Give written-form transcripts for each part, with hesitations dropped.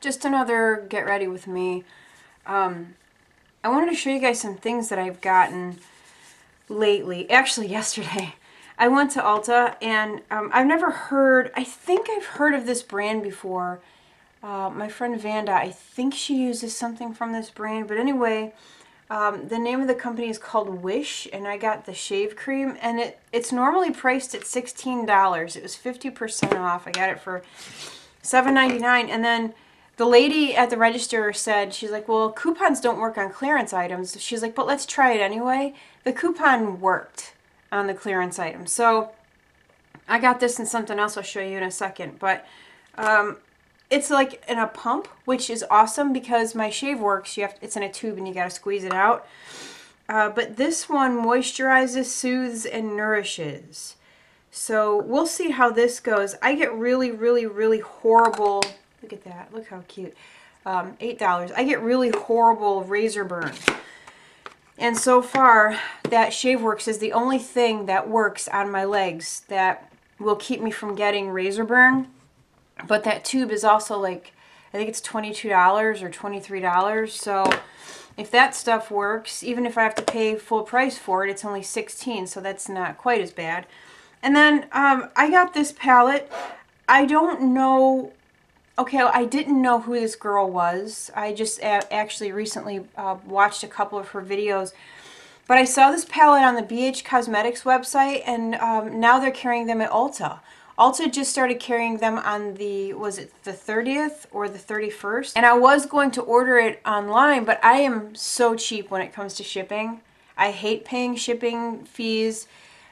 just another get ready with me. I wanted to show you guys some things that I've gotten lately. Actually, yesterday, I went to Ulta, and I've never heard, I think I've heard of this brand before. My friend Vanda, I think she uses something from this brand. But anyway, the name of the company is called Wish, and I got the shave cream, and it's normally priced at $16. It was 50% off. I got it for $7.99, and then the lady at the register said, she's like, well, coupons don't work on clearance items. She's like, but let's try it anyway. The coupon worked on the clearance item. So I got this and something else I'll show you in a second. But it's like in a pump, which is awesome because my shave works. It's in a tube and you got to squeeze it out. But this one moisturizes, soothes, and nourishes. So we'll see how this goes. I get really, really, really horrible... Look at that. Look how cute. $8. I get really horrible razor burn. And so far, that ShaveWorks is the only thing that works on my legs that will keep me from getting razor burn. But that tube is also like, I think it's $22 or $23. So if that stuff works, even if I have to pay full price for it, it's only $16. So that's not quite as bad. And then I got this palette. I don't know... Okay, I didn't know who this girl was. I just actually recently watched a couple of her videos. But I saw this palette on the BH Cosmetics website, and now they're carrying them at Ulta. Ulta just started carrying them on the, was it the 30th or the 31st? And I was going to order it online, but I am so cheap when it comes to shipping. I hate paying shipping fees.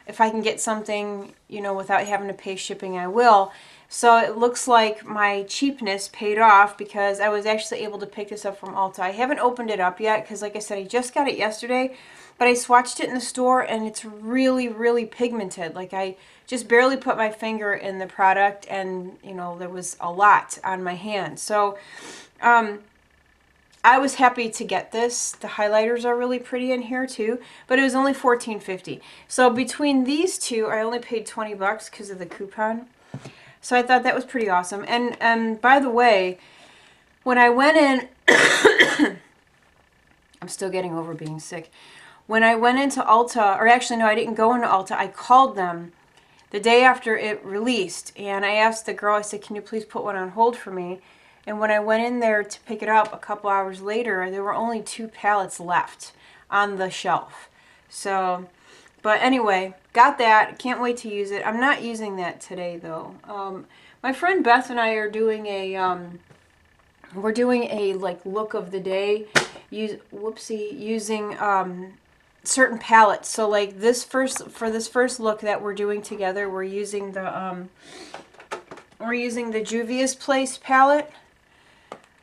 If I can get something, you know, without having to pay shipping, I will. So it looks like my cheapness paid off because I was actually able to pick this up from Ulta. I haven't opened it up yet because, like I said, I just got it yesterday. But I swatched it in the store and it's really, really pigmented. Like I just barely put my finger in the product and, you know, there was a lot on my hand. So I was happy to get this. The highlighters are really pretty in here too. But it was only $14.50. So between these two, I only paid $20 because of the coupon. So I thought that was pretty awesome. And by the way, when I went in, I'm still getting over being sick. When I went into Ulta, or actually no, I didn't go into Ulta. I called them the day after it released. And I asked the girl, I said, can you please put one on hold for me? And when I went in there to pick it up a couple hours later, there were only 2 pallets left on the shelf. So... But anyway, got that. Can't wait to use it. I'm not using that today though. My friend Beth and I are doing a we're doing a like look of the day. Using certain palettes. So like this first look that we're doing together, we're using the Juvias Place palette,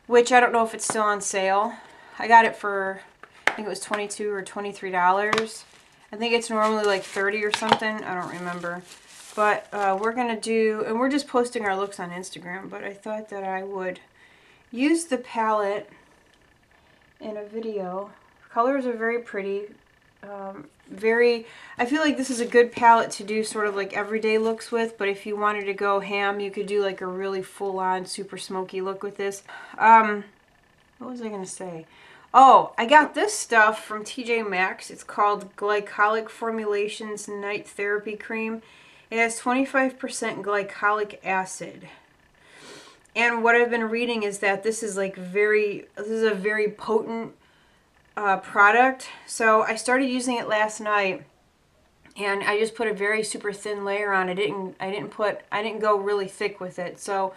which I don't know if it's still on sale. I got it for I think it was $22 or $23. I think it's normally like 30 or something. I don't remember. But we're going to do, and we're just posting our looks on Instagram, but I thought that I would use the palette in a video. Colors are very pretty. I feel like this is a good palette to do sort of like everyday looks with, but if you wanted to go ham, you could do like a really full-on super smoky look with this. What was I going to say? Oh, I got this stuff from TJ Maxx. It's called Glycolic Formulations Night Therapy Cream. It has 25% glycolic acid. And what I've been reading is that this is like this is a very potent product. So I started using it last night, and I just put a very super thin layer on. I didn't go really thick with it. So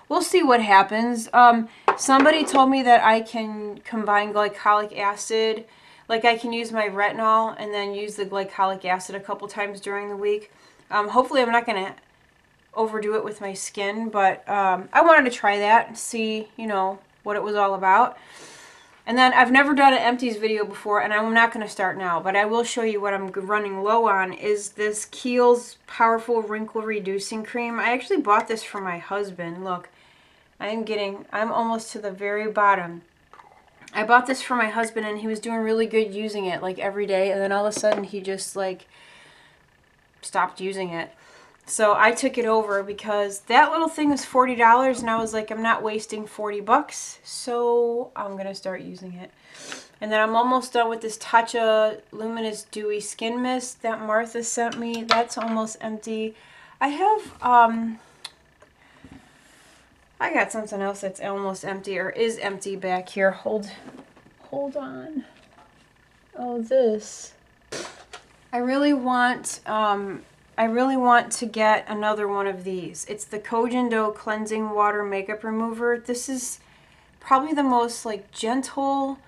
we'll see what happens. Somebody told me that I can combine glycolic acid. Like I can use my retinol and then use the glycolic acid a couple times during the week. Hopefully I'm not going to overdo it with my skin, but I wanted to try that and see, you know, what it was all about. And then I've never done an empties video before, and I'm not going to start now, but I will show you what I'm running low on is this Kiehl's Powerful Wrinkle Reducing Cream. I actually bought this for my husband. Look, I'm almost to the very bottom. I bought this for my husband, and he was doing really good using it like every day, and then all of a sudden he just like stopped using it. So I took it over because that little thing was $40 and I was like, I'm not wasting 40 bucks. So I'm going to start using it. And then I'm almost done with this Tatcha Luminous Dewy Skin Mist that Martha sent me. That's almost empty. I have, I got something else that's almost empty or is empty back here. Hold on. Oh, this. I really want to get another one of these. It's the Kojendo Cleansing Water Makeup Remover. This is probably the most like gentle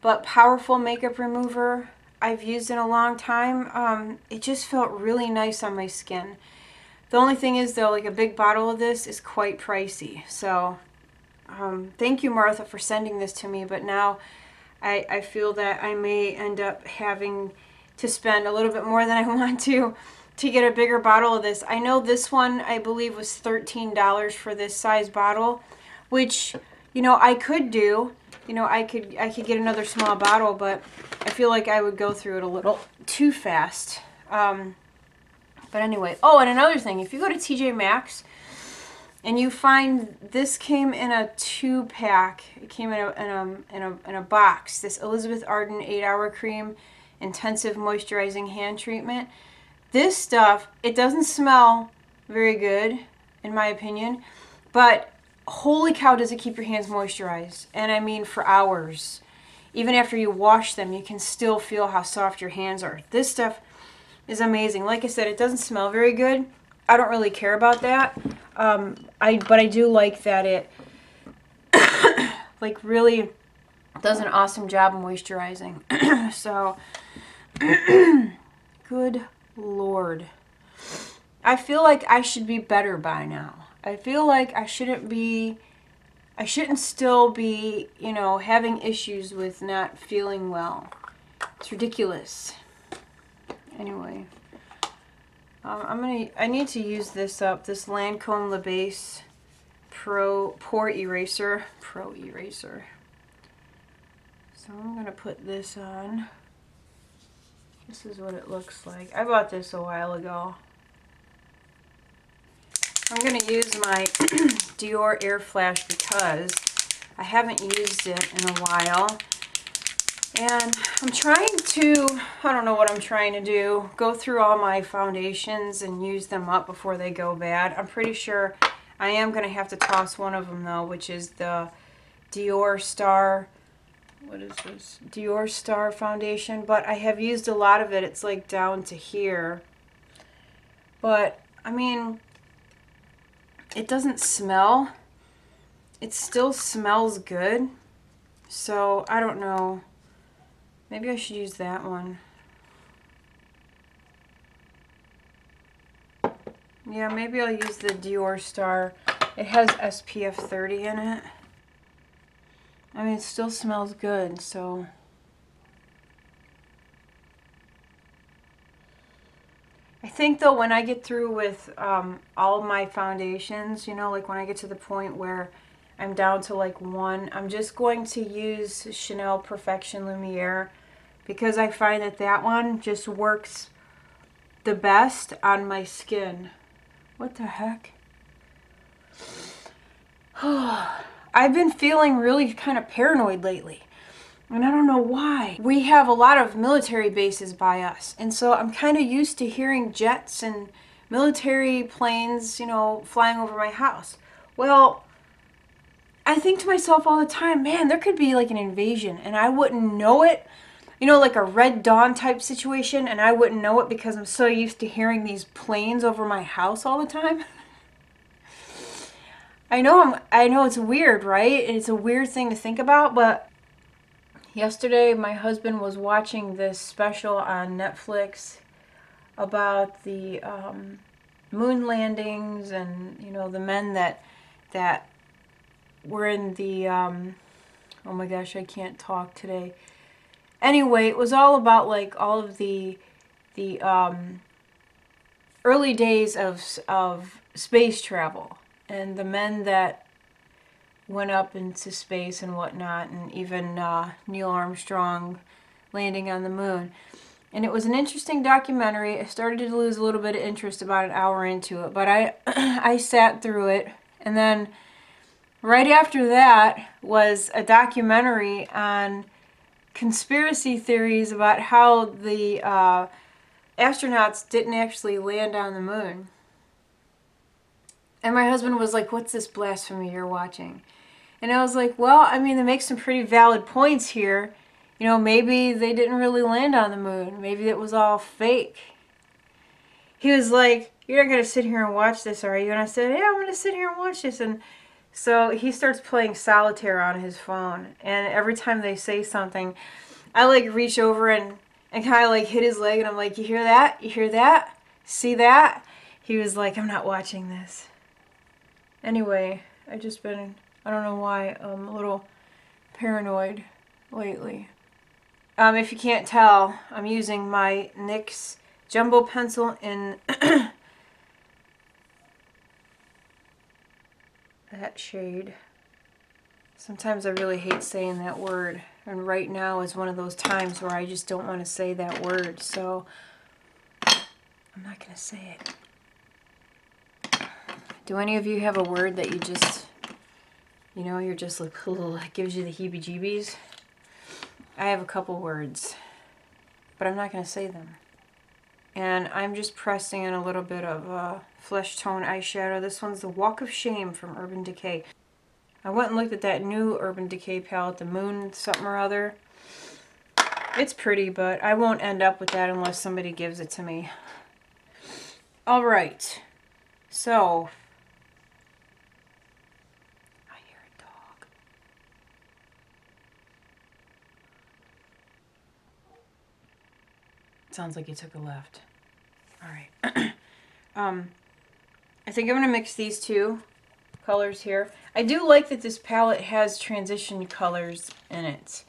but powerful makeup remover I've used in a long time. It just felt really nice on my skin. The only thing is though, like a big bottle of this is quite pricey. So thank you, Martha, for sending this to me. But now I feel that I may end up having to spend a little bit more than I want to get a bigger bottle of this. I know this one, I believe, was $13 for this size bottle, which, you know, I could do. You know, I could get another small bottle, but I feel like I would go through it a little too fast. But anyway, oh, and another thing, if you go to TJ Maxx and you find this came in a 2-pack, it came in a box. This Elizabeth Arden 8-Hour Cream Intensive Moisturizing Hand Treatment. This stuff, it doesn't smell very good, in my opinion, but holy cow, does it keep your hands moisturized. And I mean for hours. Even after you wash them, you can still feel how soft your hands are. This stuff is amazing. Like I said, it doesn't smell very good. I don't really care about that. But I do like that it like really does an awesome job of moisturizing. So, good Lord. I feel like I should be better by now. I feel like I shouldn't still be, you know, having issues with not feeling well. It's ridiculous. Anyway, I need to use this up, this Lancome La Base Pore Eraser. So I'm going to put this on. This is what it looks like. I bought this a while ago. I'm going to use my Dior Air Flash because I haven't used it in a while. And I'm trying to, I don't know what I'm trying to do, go through all my foundations and use them up before they go bad. I'm pretty sure I am going to have to toss one of them though, which is the Dior Star, what is this? Dior Star foundation, but I have used a lot of it. It's like down to here. But, I mean, it doesn't smell. It still smells good. So, I don't know. Maybe I should use that one. Yeah, maybe I'll use the Dior Star. It has SPF 30 in it. I mean, it still smells good, so. I think, though, when I get through with all of my foundations, you know, like when I get to the point where I'm down to like one, I'm just going to use Chanel Perfection Lumiere because I find that that one just works the best on my skin. What the heck? I've been feeling really kind of paranoid lately, and I don't know why. We have a lot of military bases by us, and so I'm kind of used to hearing jets and military planes, you know, flying over my house. Well, I think to myself all the time, man, there could be like an invasion, and I wouldn't know it. You know, like a Red Dawn type situation, and I wouldn't know it because I'm so used to hearing these planes over my house all the time. I know it's weird, right? It's a weird thing to think about, but yesterday my husband was watching this special on Netflix about the moon landings and, you know, the men that were in the oh my gosh, I can't talk today. Anyway, it was all about like all of the early days of space travel and the men that went up into space and whatnot, and even Neil Armstrong landing on the moon. And it was an interesting documentary. I started to lose a little bit of interest about an hour into it, but I sat through it. And then right after that was a documentary on conspiracy theories about how the astronauts didn't actually land on the moon. And my husband was like, "What's this blasphemy you're watching?" And I was like, "Well, I mean, they make some pretty valid points here. You know, maybe they didn't really land on the moon. Maybe it was all fake." He was like, "You're not going to sit here and watch this, are you?" And I said, "Yeah, I'm going to sit here and watch this." And so he starts playing solitaire on his phone. And every time they say something, I like reach over and kind of like hit his leg. And I'm like, "You hear that? You hear that? See that?" He was like, "I'm not watching this." Anyway, I've just been, I don't know why, a little paranoid lately. If you can't tell, I'm using my NYX jumbo pencil in that shade. Sometimes I really hate saying that word, and right now is one of those times where I just don't want to say that word, so I'm not going to say it. Do any of you have a word that you just, you know, you're just like, it gives you the heebie-jeebies? I have a couple words, but I'm not going to say them. And I'm just pressing in a little bit of flesh tone eyeshadow. This one's the Walk of Shame from Urban Decay. I went and looked at that new Urban Decay palette, the Moon something or other. It's pretty, but I won't end up with that unless somebody gives it to me. All right, so I hear a dog. Sounds like he took a left. All right. I think I'm going to mix these two colors here. I do like that this palette has transition colors in it.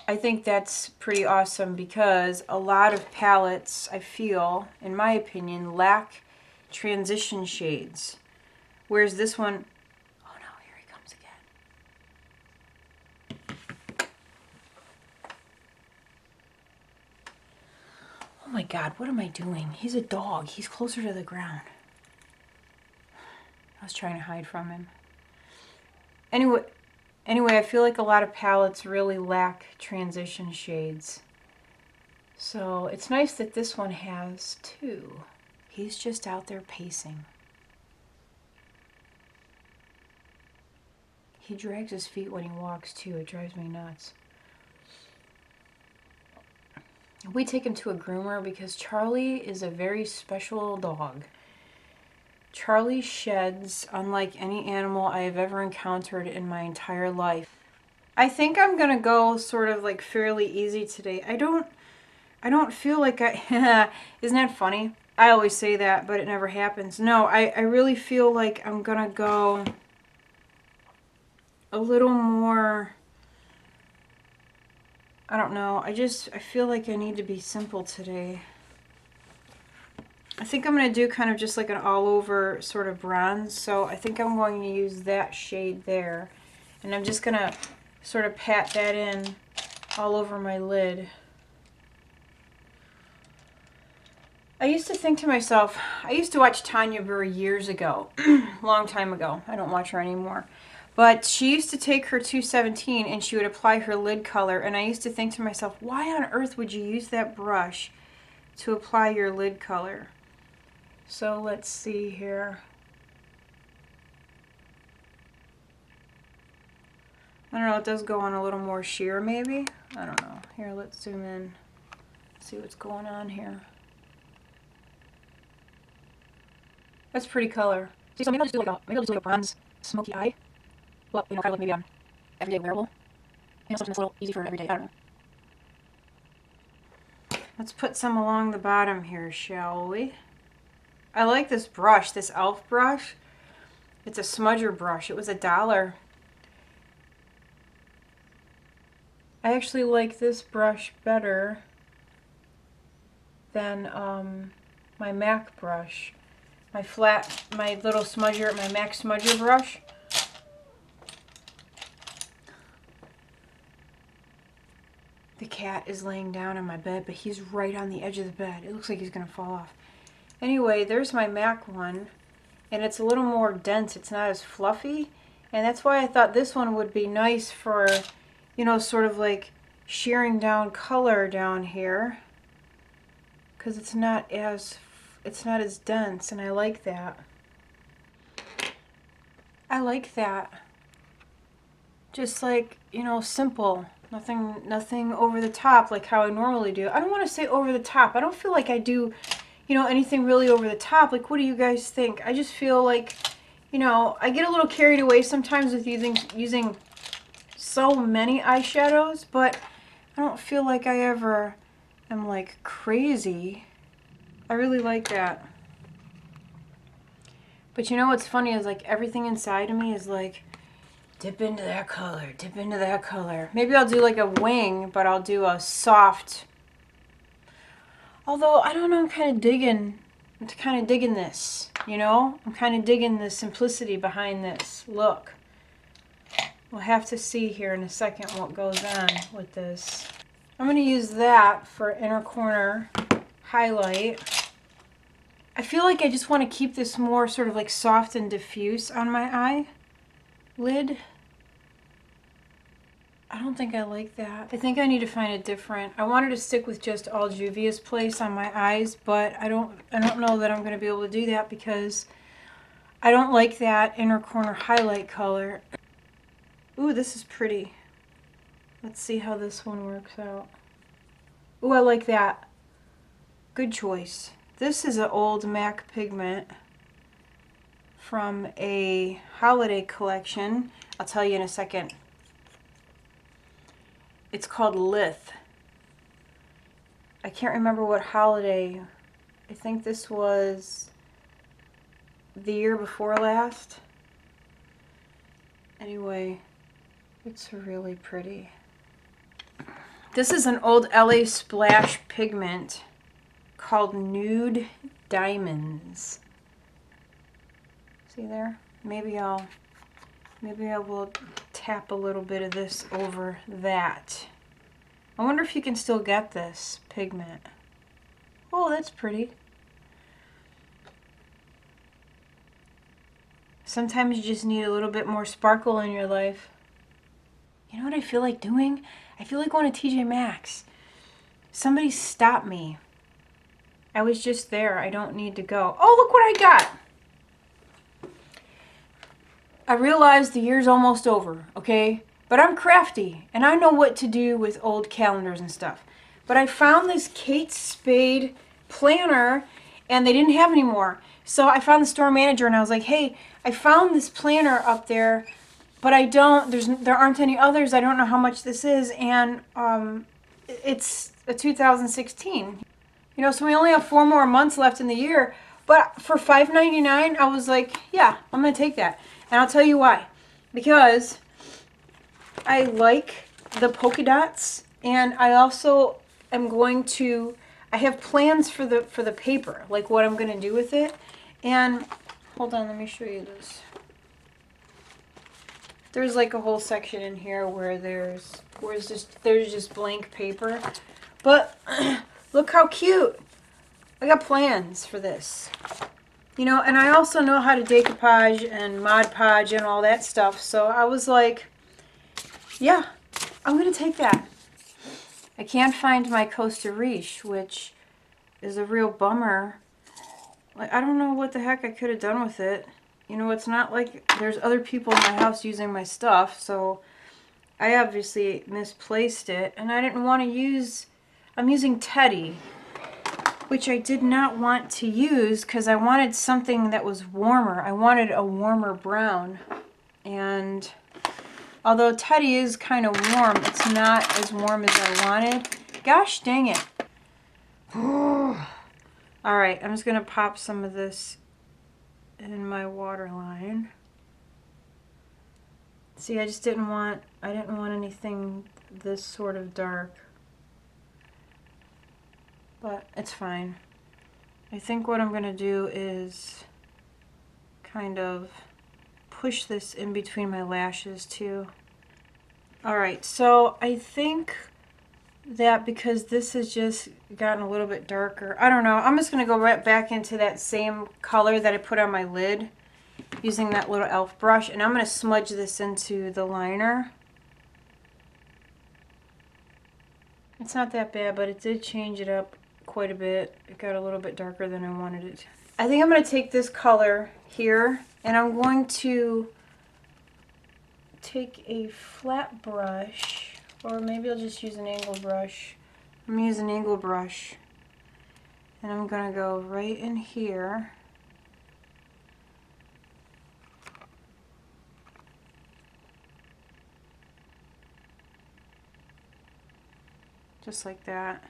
I think that's pretty awesome because a lot of palettes, I feel, in my opinion, lack transition shades. Whereas this one, oh no, here he comes again. Oh my God, what am I doing? He's a dog. He's closer to the ground. I was trying to hide from him. Anyway, I feel like a lot of palettes really lack transition shades. So it's nice that this one has two. He's just out there pacing. He drags his feet when he walks too. It drives me nuts. We take him to a groomer because Charlie is a very special dog. Charlie sheds unlike any animal I have ever encountered in my entire life. I think I'm gonna go sort of like fairly easy today. I don't feel like I isn't that funny? I always say that, but it never happens. No, I really feel like I'm gonna go a little more, I don't know. I feel like I need to be simple today. I think I'm going to do kind of just like an all-over sort of bronze. So I think I'm going to use that shade there. And I'm just going to sort of pat that in all over my lid. I used to think to myself, I used to watch Tanya Burr years ago, long time ago. I don't watch her anymore. But she used to take her 217 and she would apply her lid color. And I used to think to myself, why on earth would you use that brush to apply your lid color? So let's see here. I don't know, it does go on a little more sheer maybe. I don't know. Here, let's zoom in. See what's going on here. That's pretty color. See, so maybe I'll just do like a bronze smoky eye. Well, you know, kind of like maybe everyday wearable. You know, something that's a little easy for everyday. I don't know. Let's put some along the bottom here, shall we? I like this brush, this e.l.f. brush. It's a smudger brush. It was $1. I actually like this brush better than my MAC brush. My little smudger, my MAC smudger brush. The cat is laying down on my bed, but he's right on the edge of the bed. It looks like he's going to fall off. Anyway, there's my MAC one, and it's a little more dense. It's not as fluffy, and that's why I thought this one would be nice for, you know, sort of like shearing down color down here, because it's not as dense, and I like that. I like that. Just like, you know, simple. Nothing over the top like how I normally do. I don't want to say over the top. I don't feel like I do, you know, anything really over the top. Like, what do you guys think? I just feel like, you know, I get a little carried away sometimes with using so many eyeshadows, but I don't feel like I ever am like crazy. I really like that. But you know what's funny is like everything inside of me is like, dip into that color, dip into that color. Maybe I'll do like a wing, but I'll do a soft. Although, I don't know, I'm kind of digging this, you know? I'm kind of digging the simplicity behind this look. We'll have to see here in a second what goes on with this. I'm going to use that for inner corner highlight. I feel like I just want to keep this more sort of like soft and diffuse on my eyelid. I don't think I like that. I think I need to find it different. I wanted to stick with just all Juvia's Place on my eyes, but I don't know that I'm going to be able to do that because I don't like that inner corner highlight color. Ooh, this is pretty. Let's see how this one works out. Ooh, I like that. Good choice. This is an old MAC pigment from a holiday collection. I'll tell you in a second. It's called LITHE. I can't remember what holiday. I think this was the year before last. Anyway, it's really pretty. This is an old LA Splash pigment called Nude Diamonds. See there? Maybe I will tap a little bit of this over that. I wonder if you can still get this pigment. Oh, that's pretty. Sometimes you just need a little bit more sparkle in your life. You know what I feel like doing? I feel like going to TJ Maxx. Somebody stop me. I was just there. I don't need to go. Oh, look what I got. I realize the year's almost over, okay? But I'm crafty, and I know what to do with old calendars and stuff. But I found this Kate Spade planner, and they didn't have any more. So I found the store manager, and I was like, hey, I found this planner up there, but there aren't any others. I don't know how much this is, and it's a 2016. You know, so we only have 4 more months left in the year. But for $5.99, I was like, yeah, I'm going to take that. And I'll tell you why. Because I like the polka dots, and I also am going to, I have plans for the paper, like what I'm going to do with it. And hold on, let me show you this. There's like a whole section in here where there's just blank paper. But look how cute. I got plans for this. You know, and I also know how to decoupage and Mod Podge and all that stuff. So I was like, yeah, I'm going to take that. I can't find my Costa Riche, which is a real bummer. Like, I don't know what the heck I could have done with it. You know, it's not like there's other people in my house using my stuff. So I obviously misplaced it. And I didn't want to use, I'm using Teddy, which I did not want to use because I wanted something that was warmer. I wanted a warmer brown. And although Teddy is kind of warm, it's not as warm as I wanted. Gosh dang it. Alright, I'm just going to pop some of this in my waterline. See, I didn't want anything this sort of dark. But it's fine. I think what I'm going to do is kind of push this in between my lashes too. Alright, so I think that because this has just gotten a little bit darker. I don't know. I'm just going to go right back into that same color that I put on my lid using that little elf brush, and I'm going to smudge this into the liner. It's not that bad, but it did change it up quite a bit. It got a little bit darker than I wanted it. I think I'm going to take this color here, and I'm going to take a flat brush, or maybe I'll just use an angle brush. I'm going to use an angle brush, and I'm going to go right in here. Just like that.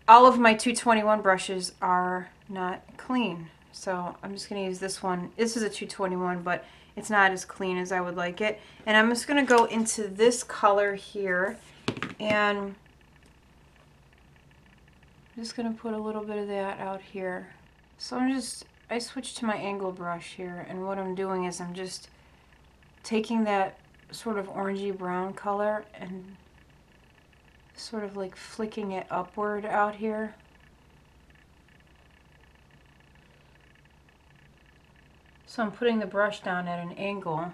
All of my 221 brushes are not clean, so I'm just going to use this one. This is a 221, but it's not as clean as I would like it. And I'm just going to go into this color here, and I'm just going to put a little bit of that out here. So I switched to my angle brush here, and what I'm doing is I'm just taking that sort of orangey brown color and sort of like flicking it upward out here. So I'm putting the brush down at an angle,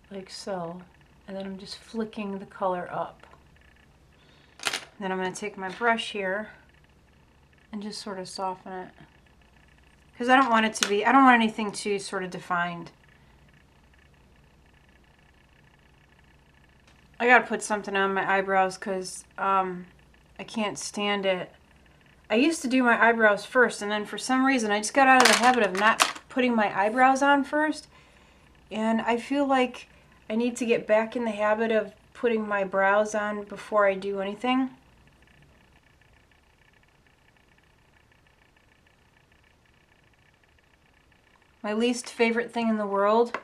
like so, and then I'm just flicking the color up. Then I'm going to take my brush here and just sort of soften it. Because I don't want it to be, I don't want anything too sort of defined. I gotta put something on my eyebrows because I can't stand it. I used to do my eyebrows first, and then for some reason I just got out of the habit of not putting my eyebrows on first. And I feel like I need to get back in the habit of putting my brows on before I do anything. My least favorite thing in the world.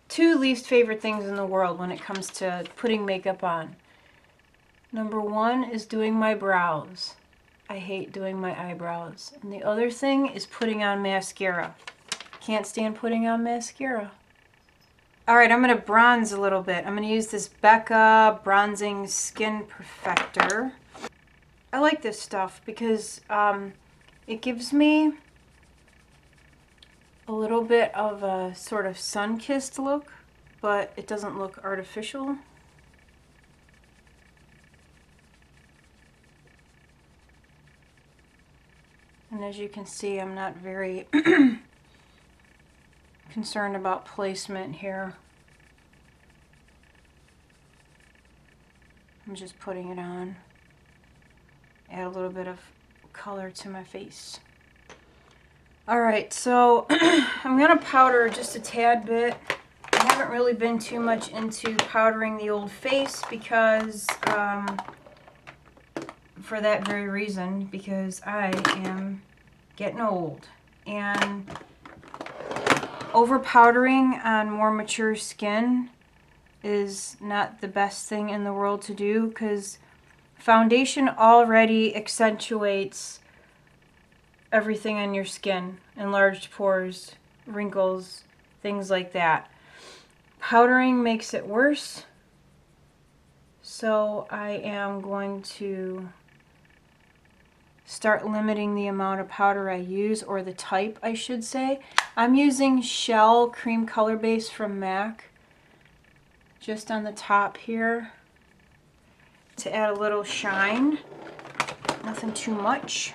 Two least favorite things in the world when it comes to putting makeup on. Number one is doing my brows. I hate doing my eyebrows. And the other thing is putting on mascara. Can't stand putting on mascara. Alright, I'm going to bronze a little bit. I'm going to use this Becca Bronzing Skin Perfector. I like this stuff because it gives me a little bit of a sort of sun-kissed look, but it doesn't look artificial. And as you can see, I'm not very concerned about placement here. I'm just putting it on. Add a little bit of color to my face. Alright, so I'm going to powder just a tad bit. I haven't really been too much into powdering the old face because, for that very reason, because I am getting old. And over powdering on more mature skin is not the best thing in the world to do because foundation already accentuates everything on your skin, enlarged pores, wrinkles, things like that. Powdering makes it worse, so I am going to start limiting the amount of powder I use, or the type I should say. I'm using Shell Cream Color Base from MAC just on the top here to add a little shine, nothing too much.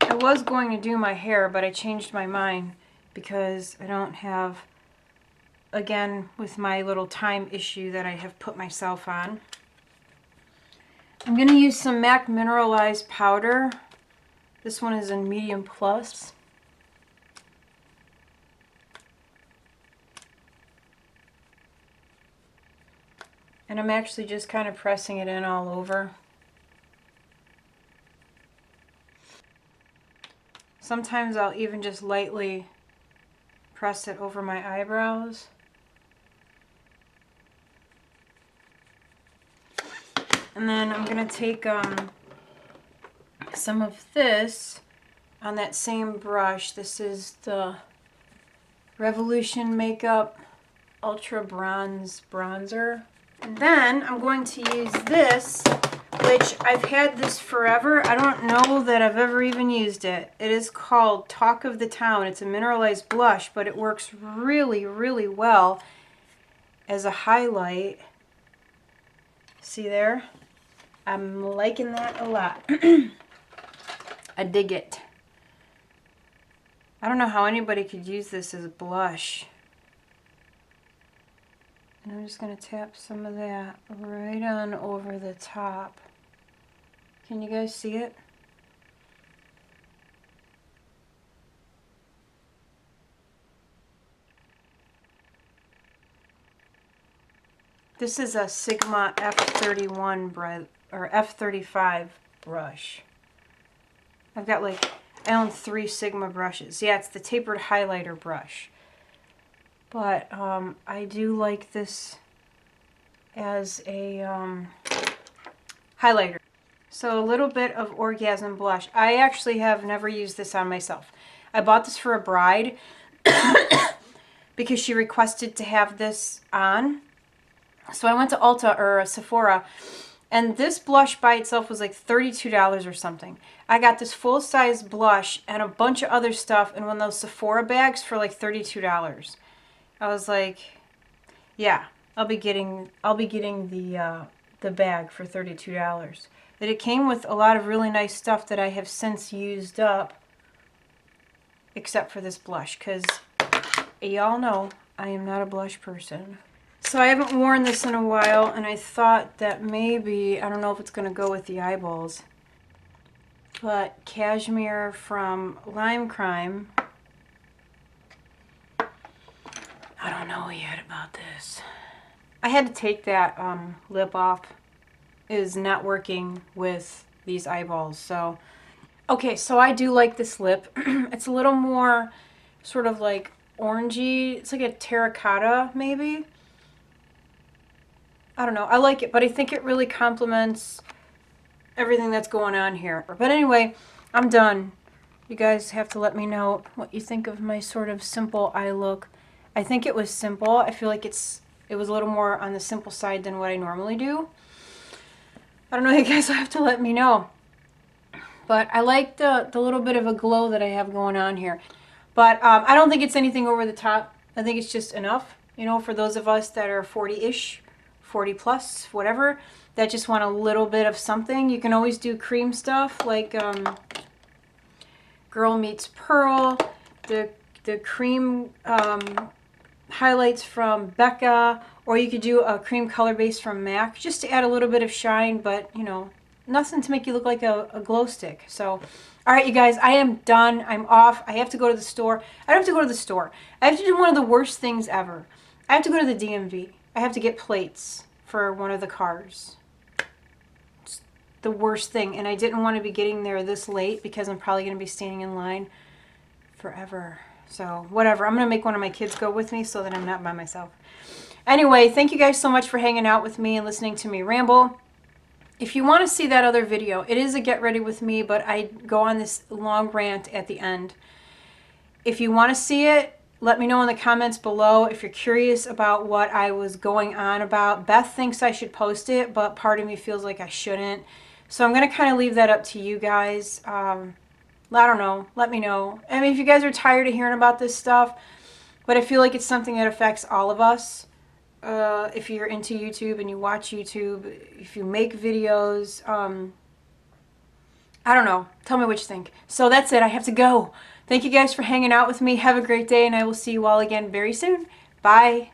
I was going to do my hair, but I changed my mind because I don't have, again, with my little time issue that I have put myself on. I'm going to use some MAC Mineralize powder. This one is in medium plus. And I'm actually just kind of pressing it in all over. Sometimes I'll even just lightly press it over my eyebrows. And then I'm going to take some of this on that same brush. This is the Revolution Makeup Ultra Bronze Bronzer. And then I'm going to use this, which I've had this forever. I don't know that I've ever even used it. It is called Talk of the Town. It's a mineralized blush, but it works really, really well as a highlight. See there? I'm liking that a lot. I dig it. I don't know how anybody could use this as a blush. And I'm just going to tap some of that right on over the top. Can you guys see it? This is a Sigma F31 or F35 brush. I've got like, I own 3 Sigma brushes. Yeah, it's the tapered highlighter brush. But I do like this as a highlighter. So a little bit of Orgasm blush. I actually have never used this on myself. I bought this for a bride because she requested to have this on. So I went to Ulta or Sephora, and this blush by itself was like $32 or something. I got this full-size blush and a bunch of other stuff in one of those Sephora bags for like $32. I was like, yeah, I'll be getting the bag for $32. That it came with a lot of really nice stuff that I have since used up, except for this blush, because y'all know I am not a blush person. So I haven't worn this in a while, and I thought that maybe, I don't know if it's going to go with the eyeballs, but Cashmere from Lime Crime. I don't know yet about this. I had to take that lip off. It is not working with these eyeballs. So, okay, so I do like this lip. It's a little more sort of like orangey. It's like a terracotta, maybe. I don't know. I like it, but I think it really complements everything that's going on here. But anyway, I'm done. You guys have to let me know what you think of my sort of simple eye look. I think it was simple. I feel like it was a little more on the simple side than what I normally do. I don't know, you guys will have to let me know. But I like the little bit of a glow that I have going on here. But I don't think it's anything over the top. I think it's just enough, you know, for those of us that are 40-ish, 40 plus, whatever, that just want a little bit of something. You can always do cream stuff like Girl Meets Pearl, the cream highlights from Becca, or you could do a cream color base from MAC just to add a little bit of shine, but you know, nothing to make you look like a glow stick. So, all right, you guys, I am done. I'm off. I have to go to the store. I don't have to go to the store. I have to do one of the worst things ever. I have to go to the DMV. I have to get plates for one of the cars. It's the worst thing, and I didn't want to be getting there this late because I'm probably going to be standing in line forever. So, whatever. I'm going to make one of my kids go with me so that I'm not by myself. Anyway, thank you guys so much for hanging out with me and listening to me ramble. If you want to see that other video, it is a get ready with me, but I go on this long rant at the end. If you want to see it, let me know in the comments below. If you're curious about what I was going on about, Beth thinks I should post it, but part of me feels like I shouldn't. So I'm going to kind of leave that up to you guys. I don't know. Let me know. I mean, if you guys are tired of hearing about this stuff, but I feel like it's something that affects all of us. If you're into YouTube and you watch YouTube, if you make videos, I don't know. Tell me what you think. So that's it. I have to go. Thank you guys for hanging out with me. Have a great day, and I will see you all again very soon. Bye.